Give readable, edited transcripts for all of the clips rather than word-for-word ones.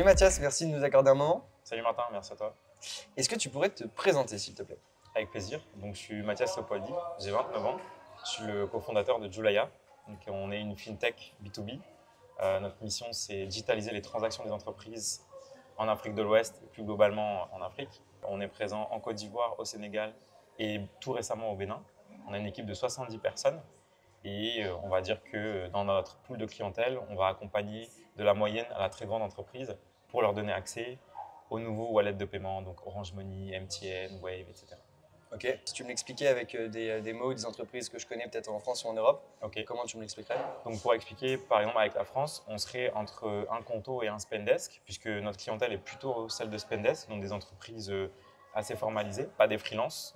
Salut Mathias, merci de nous accorder un moment. Salut Martin, merci à toi. Est-ce que tu pourrais te présenter s'il te plaît? Avec plaisir. Donc, je suis Mathias Leopoldi, j'ai 29 ans. Je suis le cofondateur de Julaya. Donc, on est une fintech B2B. Notre mission, c'est digitaliser les transactions des entreprises en Afrique de l'Ouest et plus globalement en Afrique. On est présent en Côte d'Ivoire, au Sénégal et tout récemment au Bénin. On a une équipe de 70 personnes et on va dire que dans notre pool de clientèle, on va accompagner de la moyenne à la très grande entreprise pour leur donner accès aux nouveaux wallets de paiement, donc Orange Money, MTN, Wave, etc. Ok. Si tu me l'expliquais avec des mots, des entreprises que je connais peut-être en France ou en Europe, Ok. comment tu me l'expliquerais? Donc pour expliquer, par exemple avec la France, on serait entre un Conto et un Spendesk, puisque notre clientèle est plutôt celle de Spendesk, donc des entreprises assez formalisées, pas des freelances.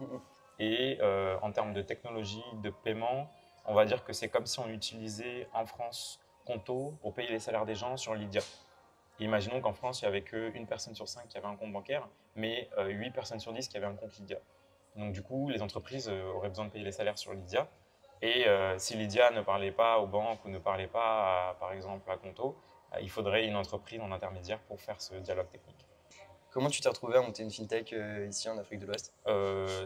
Et en termes de technologie, de paiement, on va dire que c'est comme si on utilisait en France Conto pour payer les salaires des gens sur Lydia. Imaginons qu'en France, il n'y avait qu'une personne sur 5 qui avait un compte bancaire, mais 8 personnes sur 10 qui avaient un compte Lydia. Donc du coup, les entreprises auraient besoin de payer les salaires sur Lydia. Et si Lydia ne parlait pas aux banques ou ne parlait pas, par exemple, à Conto, il faudrait une entreprise en intermédiaire pour faire ce dialogue technique. Comment tu t'es retrouvé à monter une fintech ici en Afrique de l'Ouest?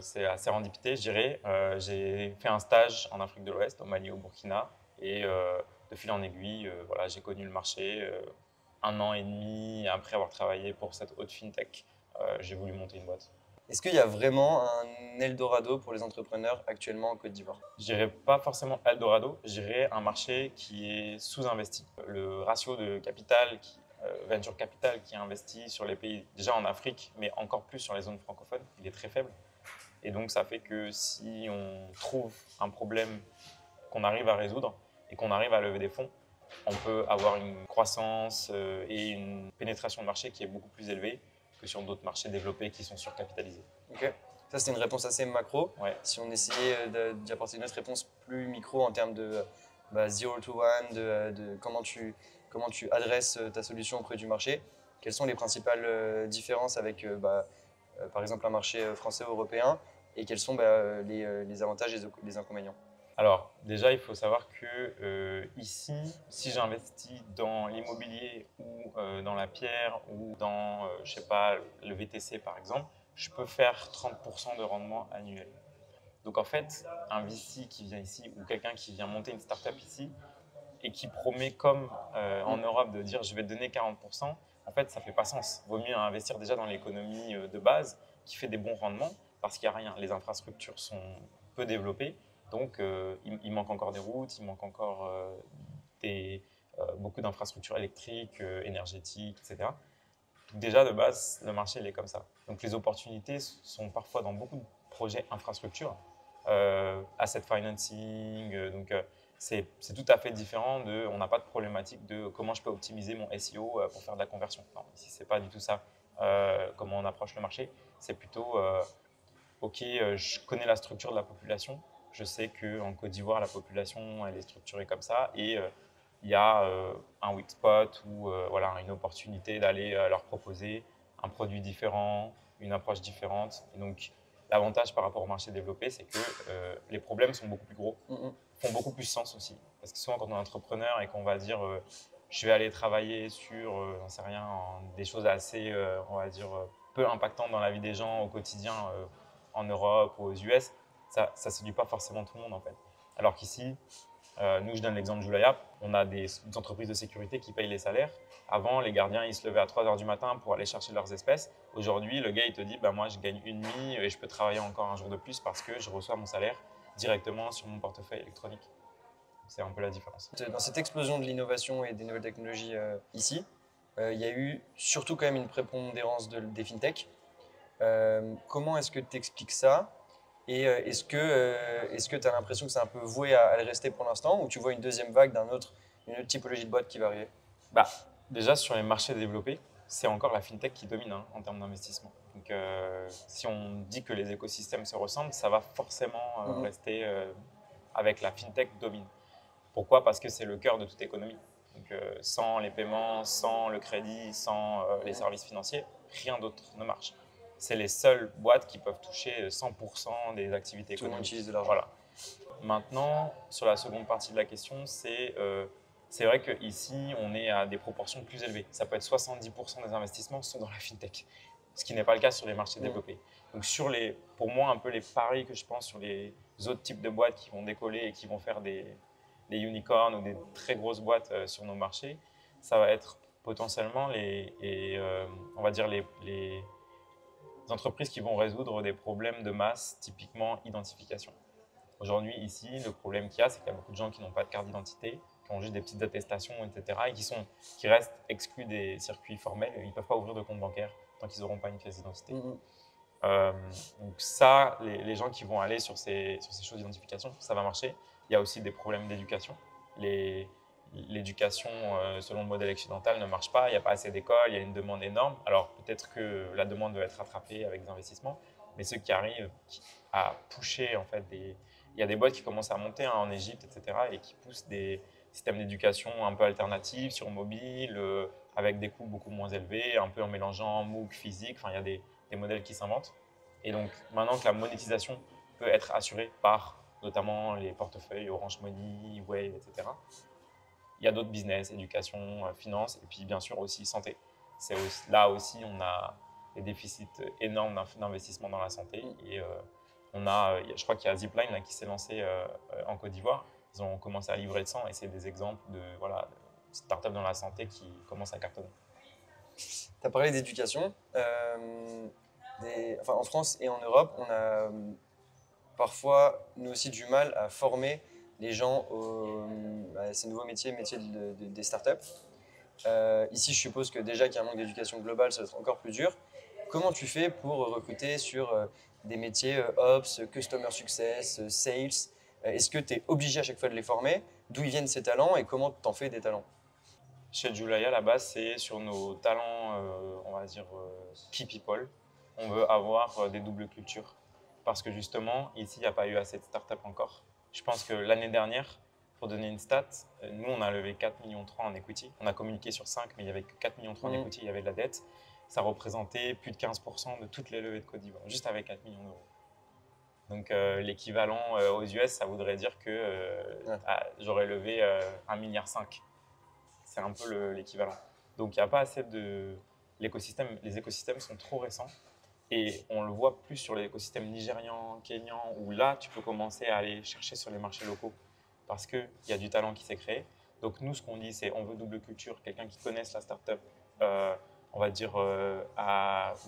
C'est assez serendipité, je dirais. J'ai fait un stage en Afrique de l'Ouest, au Mali, au Burkina, et de fil en aiguille, voilà, j'ai connu le marché. 1 an et demi après avoir travaillé pour cette haute fintech, j'ai voulu monter une boîte. Est-ce qu'il y a vraiment un Eldorado pour les entrepreneurs actuellement en Côte d'Ivoire? Je dirais pas forcément Eldorado, je dirais un marché qui est sous-investi. Le ratio de capital, venture capital qui est investi sur les pays, déjà en Afrique, mais encore plus sur les zones francophones, il est très faible. Et donc ça fait que si on trouve un problème qu'on arrive à résoudre et qu'on arrive à lever des fonds, on peut avoir une croissance et une pénétration de marché qui est beaucoup plus élevée que sur d'autres marchés développés qui sont surcapitalisés. Ok. Ça, c'était une réponse assez macro. Ouais. Si on essayait d'y apporter une autre réponse plus micro en termes de 0 to 1, de comment tu adresses ta solution auprès du marché, quelles sont les principales différences avec, par exemple, un marché français ou européen et quels sont les avantages et les inconvénients? Alors, déjà, il faut savoir que ici, si j'investis dans l'immobilier ou dans la pierre ou dans, je sais pas, le VTC par exemple, je peux faire 30% de rendement annuel. Donc en fait, un VC qui vient ici ou quelqu'un qui vient monter une startup ici et qui promet comme en Europe de dire je vais te donner 40%, en fait, ça fait pas sens. Vaut mieux investir déjà dans l'économie de base qui fait des bons rendements parce qu'il n'y a rien. Les infrastructures sont peu développées. Donc, il manque encore des routes, il manque encore beaucoup d'infrastructures électriques, énergétiques, etc. Déjà, de base, le marché, il est comme ça. Donc, les opportunités sont parfois dans beaucoup de projets infrastructures, asset financing. C'est tout à fait différent de, on n'a pas de problématique de comment je peux optimiser mon SEO pour faire de la conversion. Non, ici, ce n'est pas du tout ça comment on approche le marché. C'est plutôt, OK, je connais la structure de la population. Je sais qu'en Côte d'Ivoire, la population, elle est structurée comme ça. Et il y a un weak spot ou voilà, une opportunité d'aller leur proposer un produit différent, une approche différente. Et donc, l'avantage par rapport au marché développé, c'est que les problèmes sont beaucoup plus gros, font beaucoup plus sens aussi. Parce que souvent, quand on est entrepreneur et qu'on va dire je vais aller travailler sur, j'en sais rien, des choses assez, on va dire, peu impactantes dans la vie des gens au quotidien en Europe ou aux US, ça ne séduit pas forcément tout le monde en fait. Alors qu'ici, nous, je donne l'exemple de Julaya, on a des entreprises de sécurité qui payent les salaires. Avant, les gardiens, ils se levaient à 3 h du matin pour aller chercher leurs espèces. Aujourd'hui, le gars, il te dit, bah, moi, je gagne 1 nuit et je peux travailler encore un jour de plus parce que je reçois mon salaire directement sur mon portefeuille électronique. C'est un peu la différence. Dans cette explosion de l'innovation et des nouvelles technologies ici, il y a eu surtout quand même une prépondérance des fintechs. Comment est-ce que tu expliques ça? Et est-ce que tu as l'impression que c'est un peu voué à le rester pour l'instant ou tu vois une deuxième vague d'une autre typologie de boîte qui va arriver? Bah, déjà, sur les marchés développés, c'est encore la fintech qui domine en termes d'investissement. Donc, si on dit que les écosystèmes se ressemblent, ça va forcément rester avec la fintech domine. Pourquoi? Parce que c'est le cœur de toute économie. Donc, sans les paiements, sans le crédit, sans les services financiers, rien d'autre ne marche. C'est les seules boîtes qui peuvent toucher 100% des activités Tout le monde économiques. utilise de l'argent. Voilà. Maintenant, sur la seconde partie de la question, c'est c'est vrai qu'ici, on est à des proportions plus élevées. Ça peut être 70% des investissements sont dans la fintech, ce qui n'est pas le cas sur les marchés développés. Donc, pour moi, un peu les paris que je pense sur les autres types de boîtes qui vont décoller et qui vont faire des unicorns ou des très grosses boîtes sur nos marchés, ça va être potentiellement on va dire les entreprises qui vont résoudre des problèmes de masse, typiquement identification. Aujourd'hui, ici, le problème qu'il y a, c'est qu'il y a beaucoup de gens qui n'ont pas de carte d'identité, qui ont juste des petites attestations, etc., et qui restent exclus des circuits formels. Ils ne peuvent pas ouvrir de compte bancaire tant qu'ils n'auront pas une pièce d'identité. Donc ça, les gens qui vont aller sur ces choses d'identification, ça va marcher. Il y a aussi des problèmes d'éducation. L'éducation, selon le modèle occidental, ne marche pas. Il n'y a pas assez d'écoles, il y a une demande énorme. Alors peut-être que la demande doit être rattrapée avec des investissements, mais ceux qui arrivent à pusher, en fait, il y a des boîtes qui commencent à monter en Égypte, etc., et qui poussent des systèmes d'éducation un peu alternatifs sur mobile, avec des coûts beaucoup moins élevés, un peu en mélangeant MOOC, physique. Enfin, il y a des modèles qui s'inventent. Et donc, maintenant que la monétisation peut être assurée par notamment les portefeuilles Orange Money, Wave, etc., il y a d'autres business, éducation, finance, et puis bien sûr aussi santé. Là aussi, on a des déficits énormes d'investissement dans la santé. Et je crois qu'il y a Zipline là, qui s'est lancé en Côte d'Ivoire. Ils ont commencé à livrer de sang et c'est des exemples de startups dans la santé qui commencent à cartonner. Tu as parlé d'éducation. En France et en Europe, on a parfois, nous aussi, du mal à former les gens à ces nouveaux métiers des startups. Ici, je suppose que déjà qu'il y a un manque d'éducation globale, ça va être encore plus dur. Comment tu fais pour recruter sur des métiers Ops, Customer Success, Sales? Est-ce que tu es obligé à chaque fois de les former? D'où ils viennent ces talents et comment tu en fais des talents? Chez Julaya, à la base, c'est sur nos talents, on va dire, key people. On veut avoir des doubles cultures. Parce que justement, ici, il n'y a pas eu assez de startups encore. Je pense que l'année dernière, pour donner une stat, nous, on a levé 4,3 millions en equity. On a communiqué sur 5, mais il n'y avait que 4,3 millions en equity, il y avait de la dette. Ça représentait plus de 15% de toutes les levées de Côte d'Ivoire, juste avec 4 millions d'euros. Donc l'équivalent aux US, ça voudrait dire que j'aurais levé 1,5 milliard. C'est un peu l'équivalent. Donc il n'y a pas assez de... Les écosystèmes sont trop récents. Et on le voit plus sur l'écosystème nigérian, kényan, où là, tu peux commencer à aller chercher sur les marchés locaux parce qu'il y a du talent qui s'est créé. Donc nous, ce qu'on dit, c'est on veut double culture, quelqu'un qui connaisse la startup, on va dire,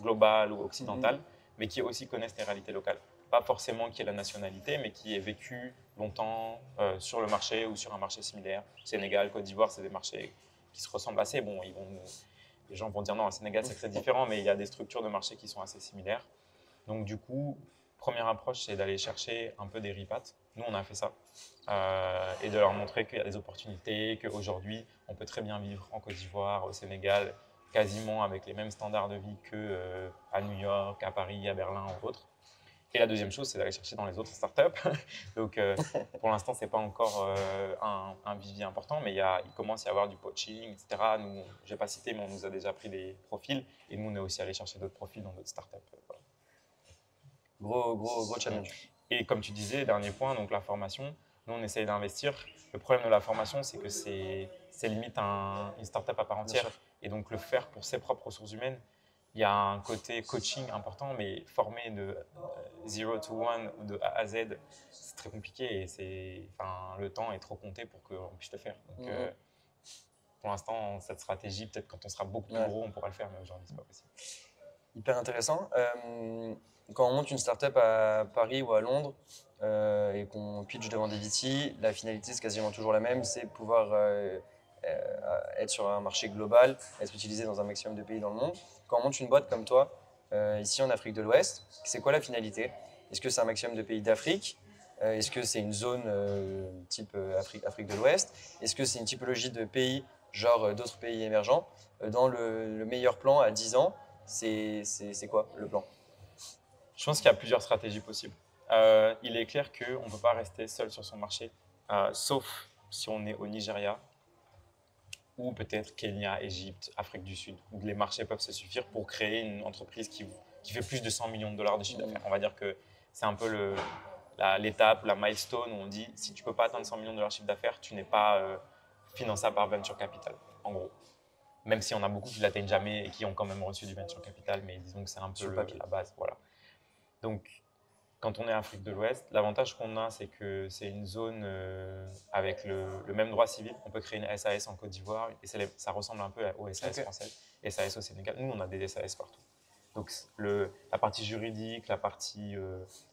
globale ou occidentale, mais qui aussi connaisse les réalités locales. Pas forcément qui ait la nationalité, mais qui ait vécu longtemps sur le marché ou sur un marché similaire. Sénégal, Côte d'Ivoire, c'est des marchés qui se ressemblent assez. Bon, les gens vont dire non, au Sénégal, c'est très différent, mais il y a des structures de marché qui sont assez similaires. Donc, du coup, première approche, c'est d'aller chercher un peu des ripates. Nous, on a fait ça. Et de leur montrer qu'il y a des opportunités, qu'aujourd'hui, on peut très bien vivre en Côte d'Ivoire, au Sénégal, quasiment avec les mêmes standards de vie qu'à New York, à Paris, à Berlin ou autres. Et la deuxième chose, c'est d'aller chercher dans les autres startups. Donc, pour l'instant, ce n'est pas encore un vivier important, mais il commence à y avoir du poaching, etc. Nous, je n'ai pas cité, mais on nous a déjà pris des profils. Et nous, on est aussi allé chercher d'autres profils dans d'autres startups. Voilà. Gros challenge. Et comme tu disais, dernier point, donc la formation. Nous, on essaye d'investir. Le problème de la formation, c'est que c'est limite une startup à part entière. Et donc, le faire pour ses propres ressources humaines, il y a un côté coaching important, mais former de 0 to 1 ou de A à Z, c'est très compliqué et le temps est trop compté pour qu'on puisse le faire. Donc, pour l'instant, cette stratégie, peut-être quand on sera beaucoup plus gros, on pourra le faire, mais aujourd'hui, ce n'est pas possible. Hyper intéressant. Quand on monte une startup à Paris ou à Londres et qu'on pitch devant des VC, la finalité, c'est quasiment toujours la même, c'est pouvoir être sur un marché global, être utilisé dans un maximum de pays dans le monde. Quand on monte une boîte comme toi, ici en Afrique de l'Ouest, c'est quoi la finalité? Est-ce que c'est un maximum de pays d'Afrique? Est-ce que c'est une zone type Afrique de l'Ouest? Est-ce que c'est une typologie de pays, genre d'autres pays émergents? Dans le meilleur plan à 10 ans, c'est quoi le plan? Je pense qu'il y a plusieurs stratégies possibles. Il est clair qu'on ne peut pas rester seul sur son marché, sauf si on est au Nigeria, ou peut-être Kenya, Égypte, Afrique du Sud, où les marchés peuvent se suffire pour créer une entreprise qui fait plus de 100 millions de dollars de chiffre d'affaires. On va dire que c'est un peu l'étape, la milestone où on dit si tu ne peux pas atteindre 100 millions de dollars de chiffre d'affaires, tu n'es pas finançables par venture capital, en gros. Même si on a beaucoup qui ne l'atteignent jamais et qui ont quand même reçu du venture capital, mais disons que c'est un peu la base. Voilà. Donc, quand on est Afrique de l'Ouest, l'avantage qu'on a, c'est que c'est une zone avec le même droit civil. On peut créer une SAS en Côte d'Ivoire et ça ressemble un peu aux SAS français, SAS au Sénégal. Nous, on a des SAS partout. Donc, la partie juridique, la partie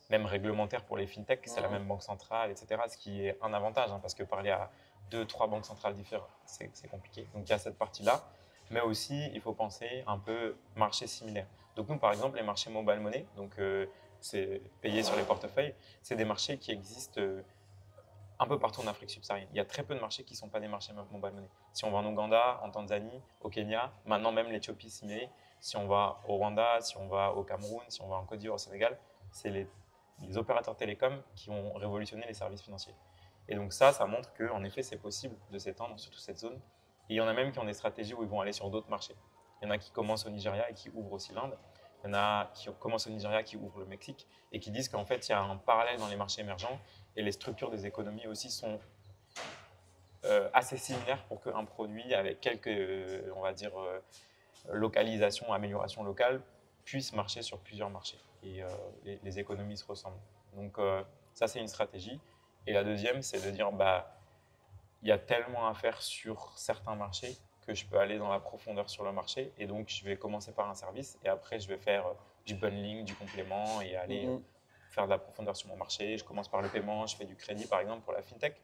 même réglementaire pour les fintechs, c'est la même banque centrale, etc. Ce qui est un avantage, parce que parler à 2-3 banques centrales différentes, c'est compliqué. Donc, il y a cette partie-là. Mais aussi, il faut penser un peu marché similaire. Donc, nous, par exemple, les marchés mobile money, donc c'est payé sur les portefeuilles, c'est des marchés qui existent un peu partout en Afrique subsaharienne. Il y a très peu de marchés qui ne sont pas des marchés mobile money. Si on va en Ouganda, en Tanzanie, au Kenya, maintenant même l'Éthiopie s'y met. Si on va au Rwanda, si on va au Cameroun, si on va en Côte d'Ivoire, au Sénégal, c'est les opérateurs télécoms qui ont révolutionné les services financiers. Et donc ça montre qu'en effet, c'est possible de s'étendre sur toute cette zone. Et il y en a même qui ont des stratégies où ils vont aller sur d'autres marchés. Il y en a qui commencent au Nigeria et qui ouvrent aussi l'Inde. Il y en a qui commencent au Nigeria, qui ouvrent le Mexique et qui disent qu'en fait, il y a un parallèle dans les marchés émergents et les structures des économies aussi sont assez similaires pour qu'un produit avec quelques, on va dire, localisation, amélioration locale puisse marcher sur plusieurs marchés. Et les économies se ressemblent. Donc ça, c'est une stratégie. Et la deuxième, c'est de dire, il y a tellement à faire sur certains marchés que je peux aller dans la profondeur sur le marché. Et donc, je vais commencer par un service et après, je vais faire du bundling, du complément et aller faire de la profondeur sur mon marché. Je commence par le paiement, je fais du crédit, par exemple, pour la fintech.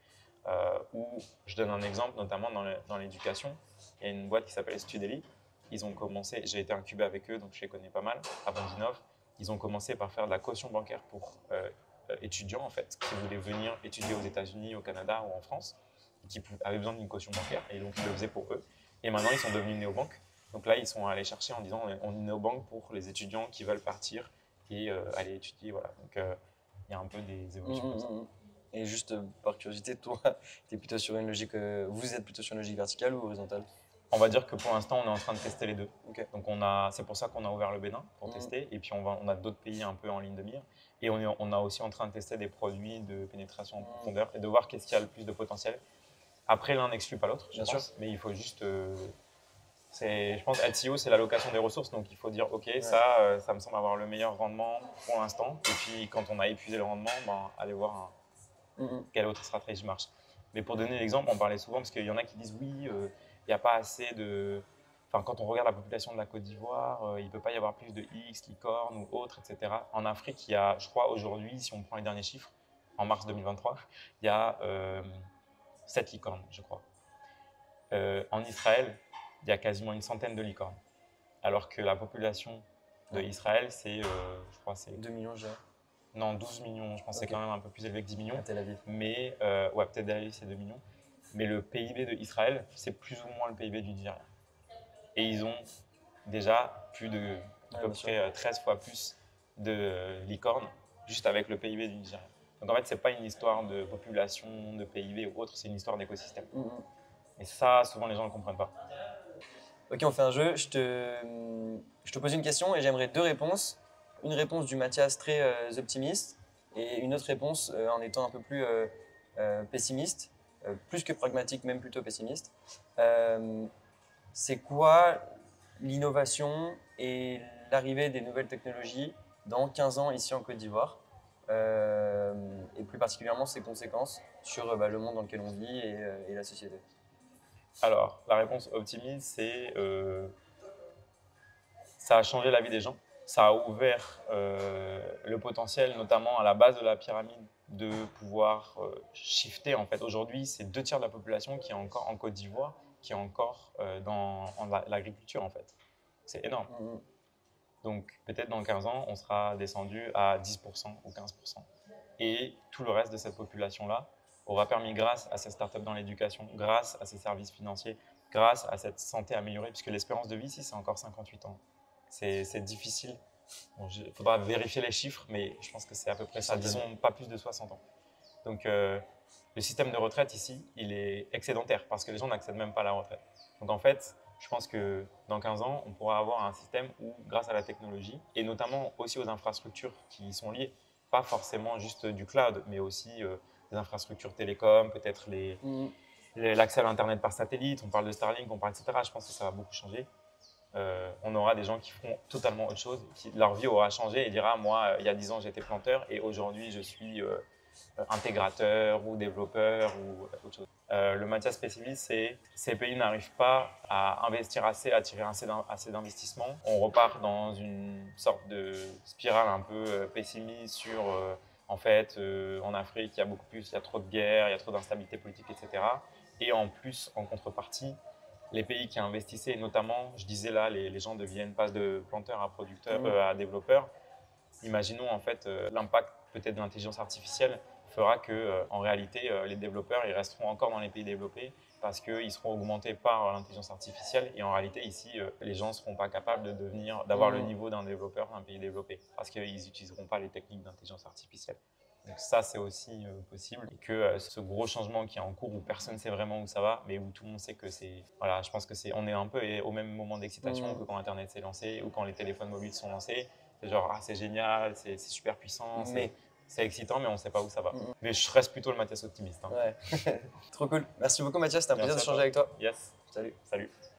Où je donne un exemple, notamment dans l'éducation. Il y a une boîte qui s'appelle Studely. Ils ont commencé, j'ai été incubé avec eux, donc je les connais pas mal, avant d'Innov. Ils ont commencé par faire de la caution bancaire pour étudiants, en fait, qui voulaient venir étudier aux États-Unis, au Canada ou en France, et qui avaient besoin d'une caution bancaire, et donc ils le faisaient pour eux. Et maintenant, ils sont devenus néobanques. Donc là, ils sont allés chercher en disant on est néobanque pour les étudiants qui veulent partir et aller étudier. Voilà. Donc il y a un peu des évolutions comme ça. Et juste par curiosité, toi, es plutôt sur une logique, vous êtes plutôt sur une logique verticale ou horizontale? On va dire que pour l'instant, on est en train de tester les deux. Okay. Donc c'est pour ça qu'on a ouvert le Bénin pour tester. Et puis on a d'autres pays un peu en ligne de mire. Et on a aussi en train de tester des produits de pénétration en profondeur et de voir qu'est-ce qui a le plus de potentiel. Après, l'un n'exclut pas l'autre, je pense. Mais il faut juste... je pense LCO, c'est l'allocation des ressources. Donc il faut dire, OK, ça me semble avoir le meilleur rendement pour l'instant. Et puis quand on a épuisé le rendement, aller voir quelle autre stratégie marche. Mais pour donner l'exemple, on parlait souvent, parce qu'il y en a qui disent, oui, il n'y a pas assez de... Enfin, quand on regarde la population de la Côte d'Ivoire, il ne peut pas y avoir plus de X, licornes ou autres, etc. En Afrique, il y a, je crois, aujourd'hui, si on prend les derniers chiffres, en mars 2023, il y a 7 licornes, je crois. En Israël, il y a quasiment une centaine de licornes. Alors que la population d'Israël, c'est, je crois, c'est... 2 millions, j'ai. Non, 12 millions, je pense que c'est quand même un peu plus élevé que 10 millions. À Tel Aviv. Mais, ouais, peut-être Tel Aviv, c'est 2 millions. Mais le PIB d'Israël, c'est plus ou moins le PIB du Nigeria. Et ils ont déjà plus de à peu près 13 fois plus de licornes juste avec le PIB du Nigeria. Donc en fait, ce n'est pas une histoire de population, de PIB ou autre, c'est une histoire d'écosystème. Et ça, souvent, les gens ne le comprennent pas. Ok, on fait un jeu. Je te pose une question et j'aimerais 2 réponses. Une réponse du Mathias très optimiste et une autre réponse en étant un peu plus pessimiste, plus que pragmatique, même plutôt pessimiste. C'est quoi l'innovation et l'arrivée des nouvelles technologies dans 15 ans ici en Côte d'Ivoire et plus particulièrement ses conséquences sur le monde dans lequel on vit et la société? Alors, la réponse optimiste, c'est ça a changé la vie des gens. Ça a ouvert le potentiel, notamment à la base de la pyramide, de pouvoir shifter. En fait, aujourd'hui, c'est 2 tiers de la population qui est encore en Côte d'Ivoire, qui est encore dans l'agriculture, en fait. C'est énorme. Donc, peut-être dans 15 ans, on sera descendu à 10% ou 15%. Et tout le reste de cette population-là aura permis, grâce à ces startups dans l'éducation, grâce à ces services financiers, grâce à cette santé améliorée, puisque l'espérance de vie ici, c'est encore 58 ans. C'est difficile. Il faudra vérifier les chiffres, mais je pense que c'est à peu près ça. Disons pas plus de 60 ans. Donc, le système de retraite ici, il est excédentaire parce que les gens n'accèdent même pas à la retraite. Donc, en fait, je pense que dans 15 ans, on pourra avoir un système où, grâce à la technologie et notamment aussi aux infrastructures qui y sont liées, pas forcément juste du cloud, mais aussi des infrastructures télécom, peut-être L'accès à l'Internet par satellite, on parle de Starlink, on parle etc. Je pense que ça va beaucoup changer. On aura des gens qui feront totalement autre chose, leur vie aura changé et dira moi il y a 10 ans j'étais planteur et aujourd'hui je suis intégrateur ou développeur ou autre chose. Le Mathias pessimiste, c'est ces pays n'arrivent pas à investir assez, à attirer assez d'investissements. On repart dans une sorte de spirale un peu pessimiste sur en fait en Afrique il y a beaucoup plus, il y a trop de guerres, il y a trop d'instabilité politique, etc. Et en plus, en contrepartie, les pays qui investissaient, notamment, je disais là, les gens deviennent, passent de planteurs à producteurs, à développeurs. Imaginons en fait l'impact peut-être de l'intelligence artificielle fera que en réalité les développeurs ils resteront encore dans les pays développés parce qu'ils seront augmentés par l'intelligence artificielle et en réalité ici les gens ne seront pas capables d'avoir le niveau d'un développeur d'un pays développé parce qu'ils n'utiliseront pas les techniques d'intelligence artificielle. Donc ça, c'est aussi possible. Et que ce gros changement qui est en cours où personne ne sait vraiment où ça va, mais où tout le monde sait que c'est... Voilà, je pense que on est un peu au même moment d'excitation que quand Internet s'est lancé ou quand les téléphones mobiles sont lancés. C'est genre, ah, c'est génial, c'est super puissant, c'est excitant, mais on ne sait pas où ça va. Mais je reste plutôt le Mathias optimiste. Hein. Ouais. Trop cool. Merci beaucoup Mathias, c'était un plaisir Merci à d'échanger toi. avec toi. Yes. Salut. Salut.